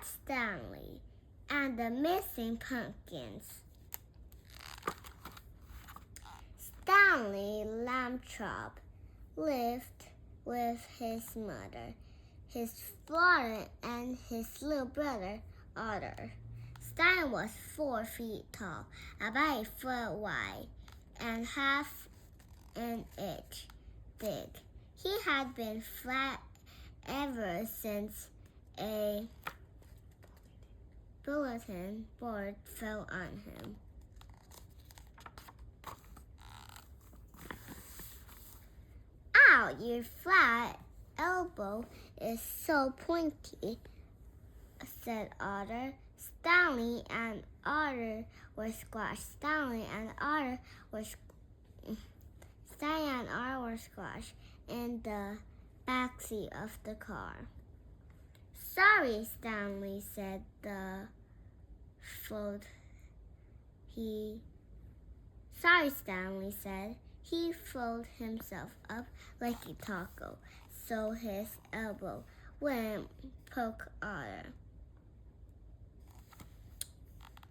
Stanley and the Missing Pumpkins. Stanley Lamb-Chop lived with his mother, his father, and his little brother, Otter. Stanley was 4 feet tall, about a foot wide, and half an inch thick. He had been flat ever since a bulletin board fell on him. Ow, your flat elbow is so pointy, said Otter. Stanley and Otter were squashed. Stanley and Otter were squashed in the backseat of the car. Sorry, Stanley said. Sorry, Stanley said. He folded himself up like a taco, so his elbow wouldn't poke Otter.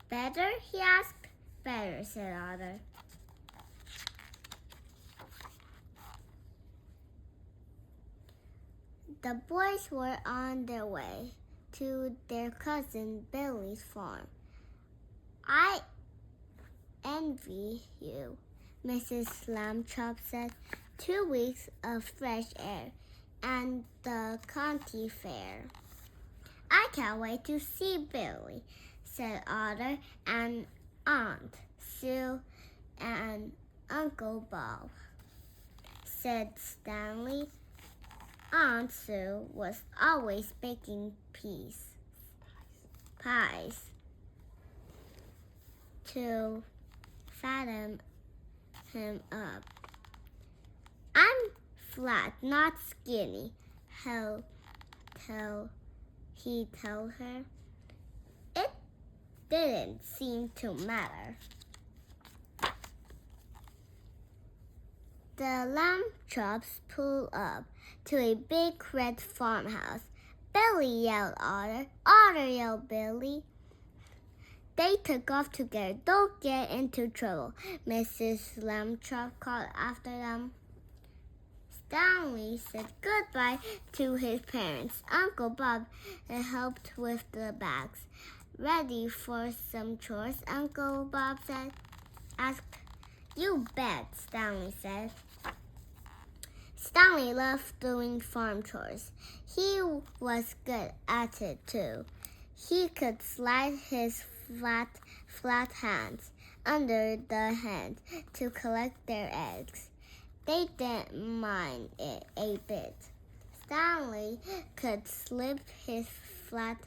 Better? He asked. Better, said Otter. The boys were on their way to their cousin Billy's farm. I envy you, Mrs. Lamb-Chop said. 2 weeks of fresh air and the county fair. I can't wait to see Billy, said Otter, and Aunt Sue and Uncle Bob, said Stanley. Aunt Sue was always baking pies to fatten him up. I'm flat, not skinny, he told her. It didn't seem to matter. The Lamb-Chops pulled up to a big red farmhouse. Billy yelled Otter. Otter yelled Billy. They took off together. Don't get into trouble, Mrs. Lamb-Chop called after them. Stanley said goodbye to his parents. Uncle Bob helped with the bags. Ready for some chores, Uncle Bob asked. You bet, Stanley said. Stanley loved doing farm chores. He was good at it too. He could slide his flat hands under the hens to collect their eggs. They didn't mind it a bit. Stanley could slip his flat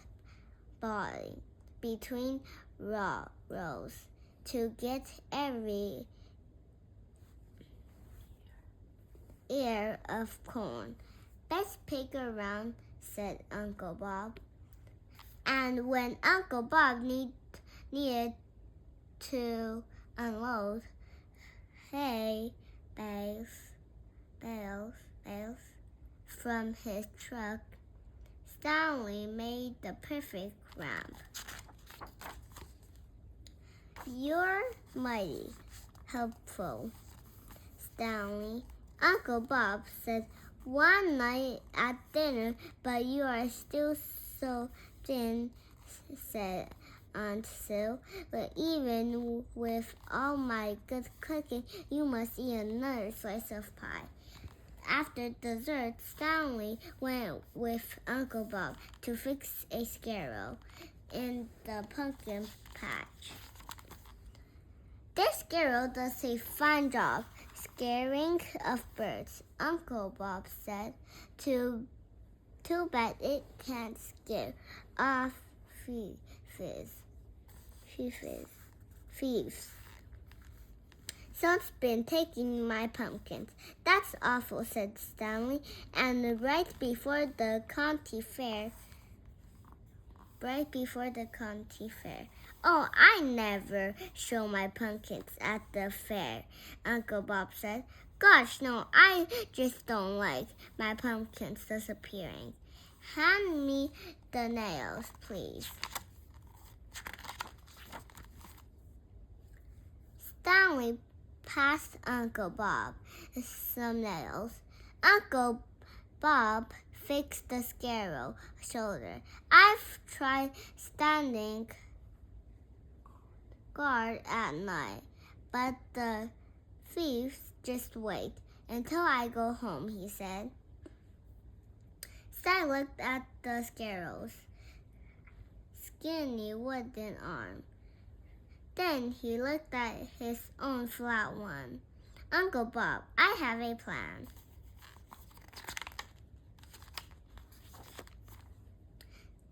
body between rows to get every ear of corn. Best pick around, said Uncle Bob. And when Uncle Bob needed to unload hay bales from his truck, Stanley made the perfect ramp. You're mighty helpful, Stanley, Uncle Bob said one night at dinner. But you are still so thin, said Aunt Sue. But even with all my good cooking, you must eat another slice of pie. After dessert, Stanley went with Uncle Bob to fix a sparrow in the pumpkin patch. This sparrow does a fine job scaring of birds, Uncle Bob said. Too bad it can't scare off thieves. Someone's been taking my pumpkins. That's awful, said Stanley. And right before the county fair. Oh, I never show my pumpkins at the fair, Uncle Bob said. Gosh, no, I just don't like my pumpkins disappearing. Hand me the nails, please. Stanley passed Uncle Bob some nails. Uncle Bob fixed the scarecrow's shoulder. I've tried standing guard at night, but the thieves just wait until I go home, he said. Stan looked at the scarecrow's skinny wooden arm. Then he looked at his own flat one. Uncle Bob, I have a plan.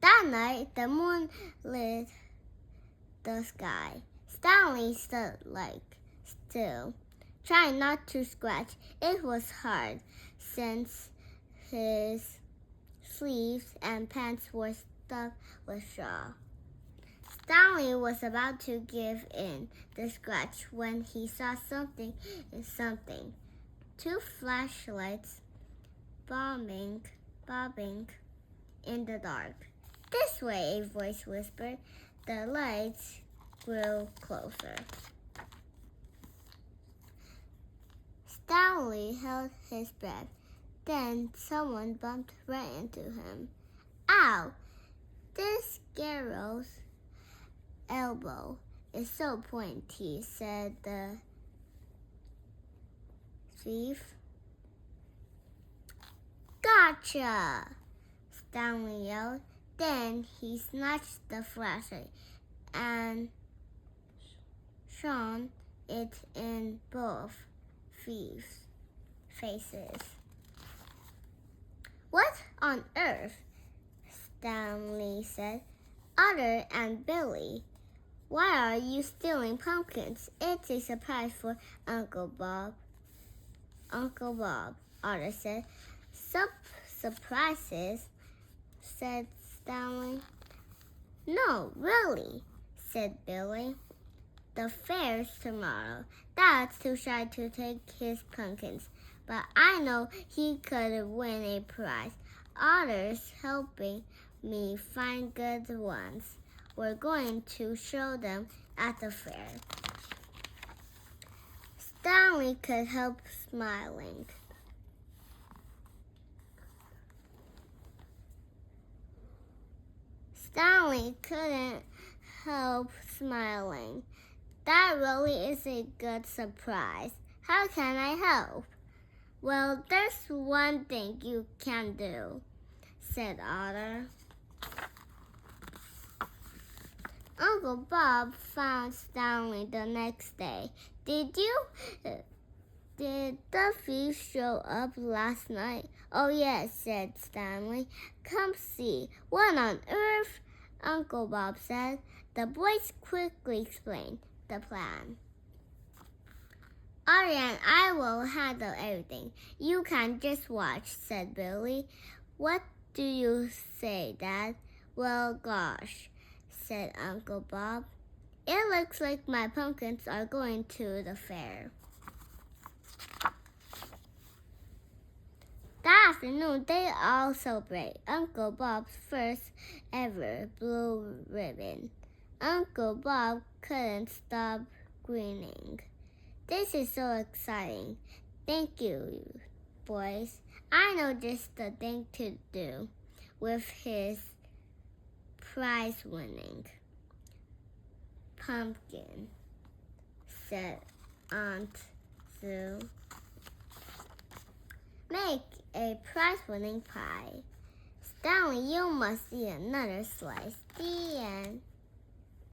That night, the moon lit the sky. Stanley stood still, trying not to scratch. It was hard, since his sleeves and pants were stuffed with straw. Stanley was about to give in the scratch when he saw something. Two flashlights bobbing in the dark. This way, a voice whispered. The lights grew closer. Stanley held his breath. Then someone bumped right into him. Ow! This scarecrow's elbow is so pointy, said the thief. Gotcha! Stanley yelled. Then he snatched the flashlight and shone it in both thieves' faces. What on earth? Stanley said. Otter and Billy, why are you stealing pumpkins? It's a surprise for Uncle Bob. Uncle Bob, Otter said. Surprises, said Stanley. No, really, said Billy. The fair's tomorrow. Dad's too shy to take his pumpkins, but I know he could win a prize. Otter's helping me find good ones. We're going to show them at the fair. Stanley could help smiling. Stanley couldn't help smiling. That really is a good surprise. How can I help? Well, there's one thing you can do, said Otter. Uncle Bob found Stanley the next day. Did the thief show up last night? Oh, yes, said Stanley. Come see. What on earth? Uncle Bob said. The boys quickly explained the plan. Otter and I will handle everything. You can just watch, said Billy. What do you say, Dad? Well, gosh, said Uncle Bob. It looks like my pumpkins are going to the fair. That afternoon, they all celebrate Uncle Bob's first ever blue ribbon. Uncle Bob couldn't stop grinning. This is so exciting. Thank you, boys. I know just the thing to do with his prize-winning pumpkin, said Aunt Sue. Make a prize-winning pie. Stanley, you must eat another slice. The end.